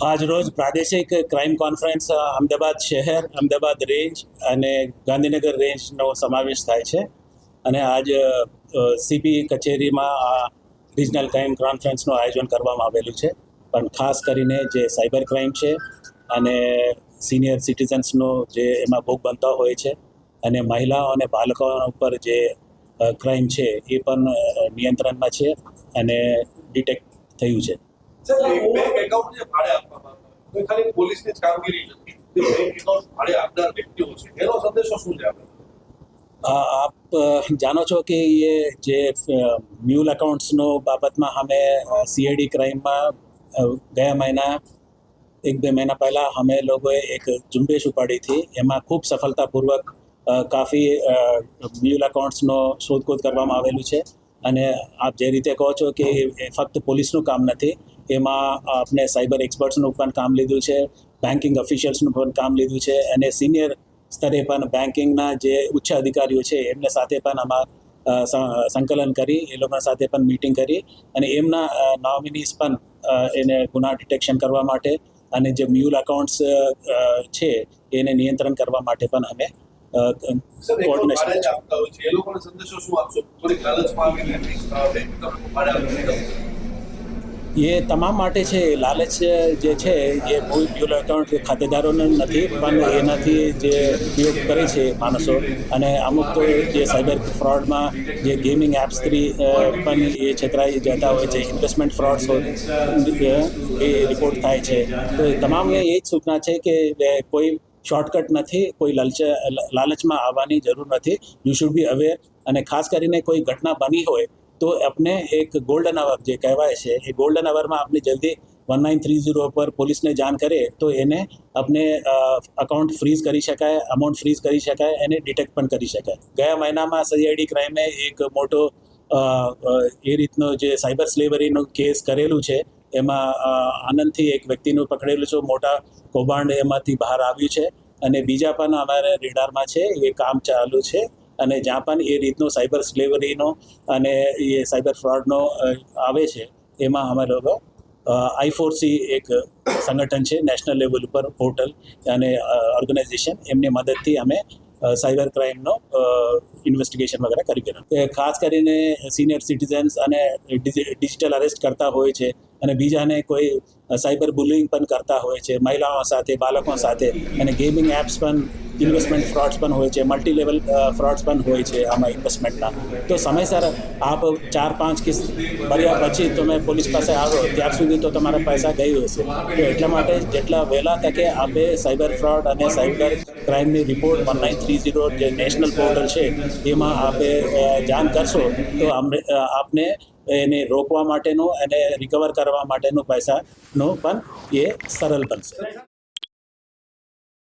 આજરોજ પ્રાદેશિક crime conference Ahmedabad શહેર, અમદાવાદ રેન્જ અને ગાંધીનગર રેન્જનો સમાવેશ થાય છે. અને આજ સીપી કચેરીમાં આ રિજનલ ક્રાઇમ કોન્ફરન્સનું આયોજન કરવામાં આવેલું છે. પણ ખાસ કરીને જે સાયબર ક્રાઇમ છે અને સિનિયર સિટીઝન્સનો જે એમાં ભોગ બનતા હોય છે અને મહિલાઓ અને બાળકો ઉપર જે ક્રાઇમ છે એ પણ નિયંત્રણમાં છે અને ડિટેક્ટ થયું છે. બેંક એકાઉન્ટ જે ભાડે આપવામાં આવે તો ખાલી પોલીસની જ કામગીરી નથી. બેંક એકાઉન્ટ ભાડે આપનાર વ્યક્તિઓ છે એનો સંદેશો શું છે આપણે? આપ જાણો છો કે એ જે મ્યુલ અકાઉન્ટ્સનો બાબતમાં અમે સીઆઈડી ક્રાઇમમાં ગયા મહિના 1-2 મહિના પહેલાં અમે લોકોએ એક ઝુંબેશ ઉપાડી હતી. એમાં ખૂબ સફળતાપૂર્વક કાફી મ્યુલ અકાઉન્ટ્સનો શોધખોળ કરવામાં આવેલું છે. અને આપ જે રીતે કહો છો કે એ ફક્ત પોલીસનું કામ નથી, એમાં આપણે સાયબર એક્સપર્ટ્સનું પણ કામ લીધું છે, બેન્કિંગ ઓફિશિયલ્સનું પણ કામ લીધું છે અને સિનિયર સ્તરે પણ બેન્કિંગના જે ઉચ્ચ અધિકારીઓ છે એમને સાથે પણ આમાં સંકલન કરી, એ લોકો સાથે પણ મીટિંગ કરી અને એમના નોમિનીઝ પણ એને ગુના ડિટેક્શન કરવા માટે અને જે મ્યુલ અકાઉન્ટ્સ છે એને નિયંત્રણ કરવા માટે પણ અમે કોર્ડિનેશન એ તમામ માટે છે. લાલચ જે છે એ મ્યુલ અકાઉન્ટ ખાતેદારોને નથી, પણ એનાથી જે ઉપયોગ કરે છે માણસો અને અમુક તો જે સાયબર ફ્રોડમાં જે ગેમિંગ એપ્સથી પણ એ છેતરાઈ જતા હોય છે, ઇન્વેસ્ટમેન્ટ ફ્રોડ્સ એ રિપોર્ટ થાય છે. તો એ તમામને એ જ સૂચના છે કે કોઈ શોર્ટકટ નથી, કોઈ લાલચમાં આવવાની જરૂર નથી. You should be aware. અને ખાસ કરીને કોઈ ઘટના બની હોય તો આપણે એક ગોલ્ડન અવર જે કહેવાય છે, એ ગોલ્ડન અવરમાં આપણે જલ્દી 1930 પર પોલીસને જાણ કરીએ તો એને આપણે અકાઉન્ટ ફ્રીઝ કરી શકાય, અમાઉન્ટ ફ્રીઝ કરી શકાય અને ડિટેક્ટ પણ કરી શકાય. ગયા મહિનામાં સીઆઈડી ક્રાઇમે એક મોટો એ રીતનો જે સાયબર સ્લેવરીનો કેસ કરેલું છે. એમાં આનંદથી એક વ્યક્તિનું પકડેલું છે, મોટા કૌભાંડ એમાંથી બહાર આવ્યું છે અને બીજા પણ અમારે રેડારમાં છે, એ કામ ચાલુ છે. અને જ્યાં પણ એ રીતનો સાયબર સ્લેવરીનો અને એ સાયબર ફ્રોડનો આવે છે એમાં અમે લોકો I4C એક સંગઠન છે નેશનલ લેવલ ઉપર, પોર્ટલ અને ઓર્ગેનાઇઝેશન, એમની મદદથી અમે સાયબર ક્રાઇમનો ઇન્વેસ્ટિગેશન વગેરે કરી રહ્યા. ખાસ કરીને સિનિયર સિટીઝન્સ અને ડિજિટલ અરેસ્ટ કરતા હોય છે અને બીજાને કોઈ સાયબર બુલિંગ પણ કરતા હોય છે, મહિલાઓ સાથે, બાળકો સાથે, અને ગેમિંગ એપ્સ પણ ઇન્વેસ્ટમેન્ટ ફ્રોડ્સ પણ હોય છે, મલ્ટી લેવલ ફ્રોડ્સ પણ હોય છે આમાં ઇન્વેસ્ટમેન્ટના. તો સમયસર આપ 4-5 કેસ ભર્યા પછી તમે પોલીસ પાસે આવો ત્યાર સુધી તો તમારા પૈસા ગયું હશે. તો એટલા માટે જેટલા વહેલા તકે આપે સાયબર ફ્રોડ અને સાયબર ક્રાઇમની રિપોર્ટ 1930 જે નેશનલ પોર્ટલ છે એમાં આપે જાણ કરશો તો આપને એને રોકવા માટેનું અને રિકવર કરવા માટેનું પૈસાનો પણ એ સરળ બનશે.